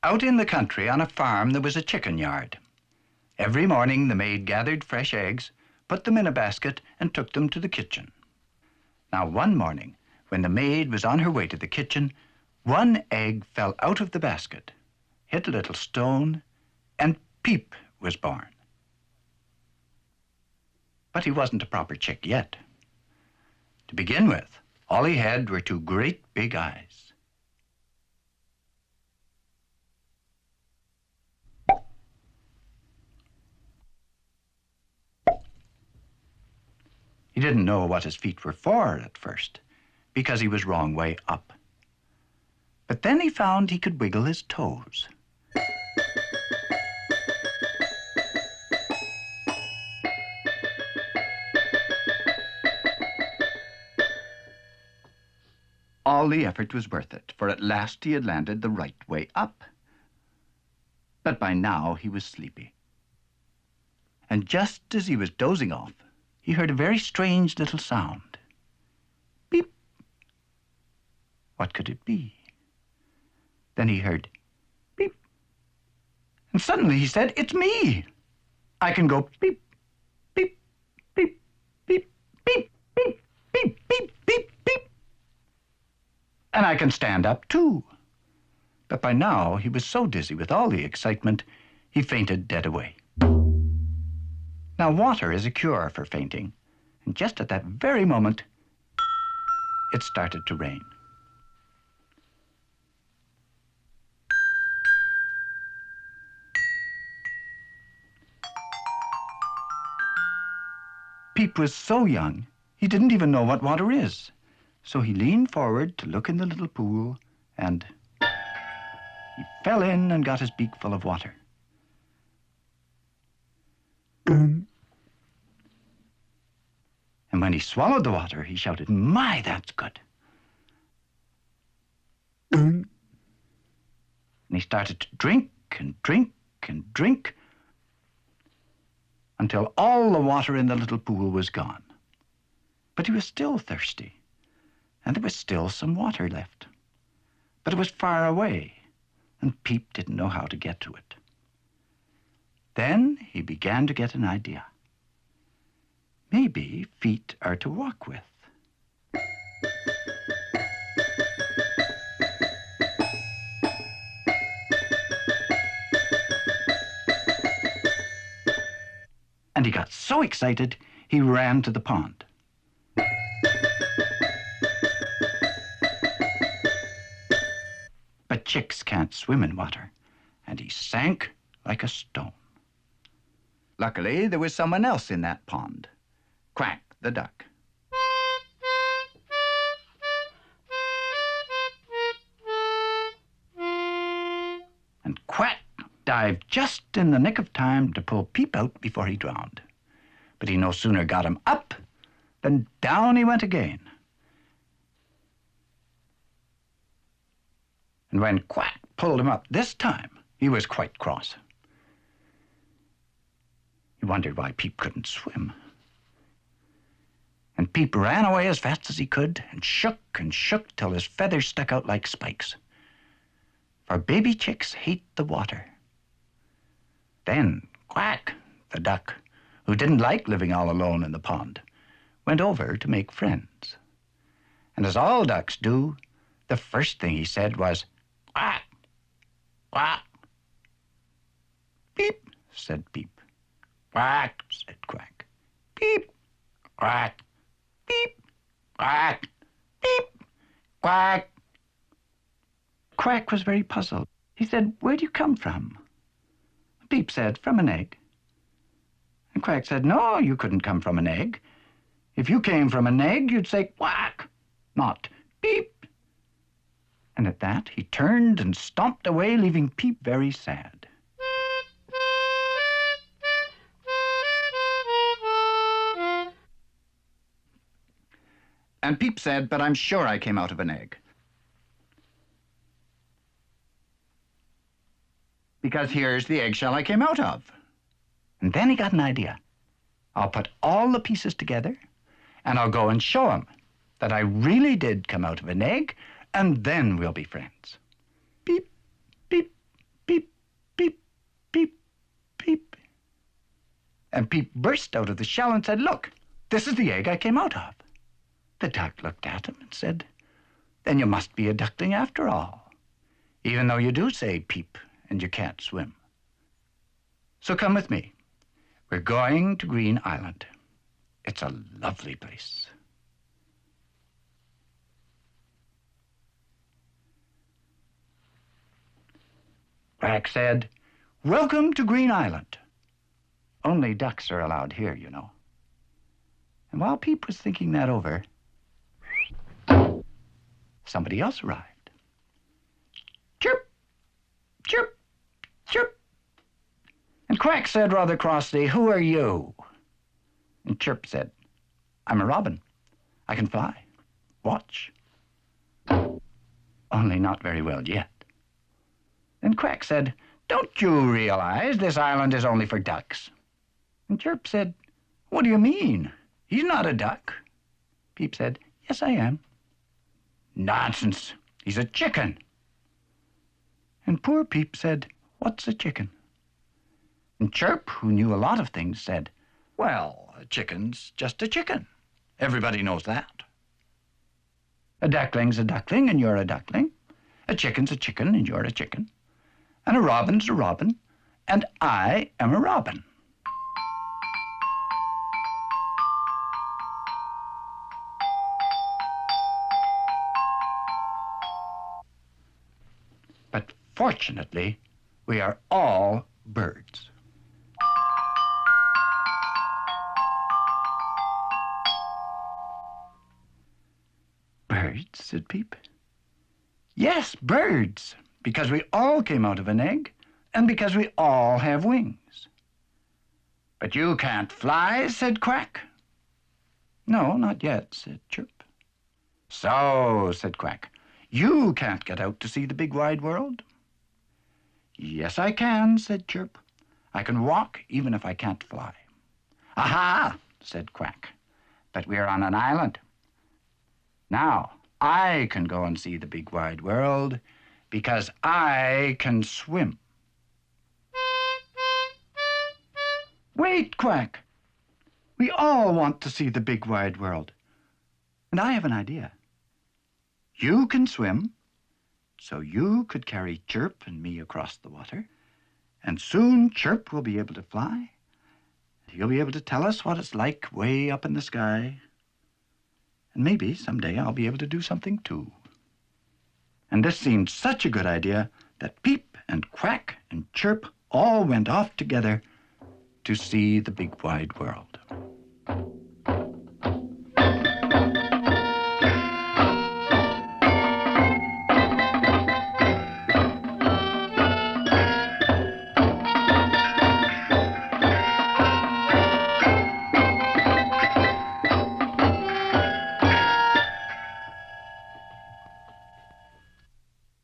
Out in the country on a farm there was a chicken yard. Every morning the maid gathered fresh eggs, put them in a basket, and took them to the kitchen. Now one morning, when the maid was on her way to the kitchen, one egg fell out of the basket, hit a little stone, and Peep was born. But he wasn't a proper chick yet. To begin with, all he had were two great big eyes. He didn't know what his feet were for at first, because he was wrong way up. But then he found he could wiggle his toes. All the effort was worth it, for at last he had landed the right way up. But by now he was sleepy. And just as he was dozing off, he heard a very strange little sound. Beep. What could it be? Then he heard beep. And suddenly he said, "It's me! I can go beep, beep, beep, beep, beep, beep, beep, beep, beep, beep. And I can stand up too." But by now he was so dizzy with all the excitement, he fainted dead away. Now water is a cure for fainting, and just at that very moment, it started to rain. Peep was so young, he didn't even know what water is. So he leaned forward to look in the little pool, and he fell in and got his beak full of water. And when he swallowed the water, he shouted, "My, that's good." And he started to drink and drink and drink until all the water in the little pool was gone. But he was still thirsty, and there was still some water left. But it was far away, and Peep didn't know how to get to it. Then he began to get an idea. Maybe feet are to walk with. And he got so excited, he ran to the pond. But chicks can't swim in water, and he sank like a stone. Luckily, there was someone else in that pond. Quack the duck. And Quack dived just in the nick of time to pull Peep out before he drowned. But he no sooner got him up than down he went again. And when Quack pulled him up this time, he was quite cross. He wondered why Peep couldn't swim. And Peep ran away as fast as he could and shook till his feathers stuck out like spikes. For baby chicks hate the water. Then Quack, the duck, who didn't like living all alone in the pond, went over to make friends. And as all ducks do, the first thing he said was, "Quack, quack." "Peep," said Peep. "Quack," said Quack. "Peep, quack, peep, quack, peep, quack." Quack was very puzzled. He said, "Where do you come from?" Peep said, "From an egg." And Quack said, "No, you couldn't come from an egg. If you came from an egg, you'd say quack, not peep." And at that, he turned and stomped away, leaving Peep very sad. And Peep said, "But I'm sure I came out of an egg. Because here's the eggshell I came out of." And then he got an idea. "I'll put all the pieces together, and I'll go and show him that I really did come out of an egg, and then we'll be friends." Beep, beep, Peep, peep. And Peep burst out of the shell and said, "Look, this is the egg I came out of." The duck looked at him and said, "Then you must be a duckling after all, even though you do say peep and you can't swim. So come with me. We're going to Green Island. It's a lovely place." Quack said, "Welcome to Green Island. Only ducks are allowed here, you know." And while Peep was thinking that over, somebody else arrived. Chirp, chirp, chirp. And Quack said rather crossly, "Who are you?" And Chirp said, "I'm a robin. I can fly. Watch." Only not very well yet. Then Quack said, "Don't you realize this island is only for ducks?" And Chirp said, "What do you mean? He's not a duck." Peep said, "Yes, I am." "Nonsense. He's a chicken." And poor Peep said, "What's a chicken?" And Chirp, who knew a lot of things, said, "Well, a chicken's just a chicken. Everybody knows that. A duckling's a duckling, and you're a duckling. A chicken's a chicken, and you're a chicken. And a robin's a robin, and I am a robin." But fortunately, we are all birds. "Birds?" said Peep. "Yes, birds, because we all came out of an egg, and because we all have wings." "But you can't fly," said Quack. "No, not yet," said Chirp. "So," said Quack, "you can't get out to see the big wide world?" "Yes, I can," said Chirp. "I can walk even if I can't fly." "Aha!" said Quack. "But we're on an island. Now, I can go and see the big wide world because I can swim." "Wait, Quack. We all want to see the big wide world. And I have an idea. You can swim, so you could carry Chirp and me across the water, and soon Chirp will be able to fly. He'll be able to tell us what it's like way up in the sky. And maybe someday I'll be able to do something too." And this seemed such a good idea that Peep and Quack and Chirp all went off together to see the big wide world.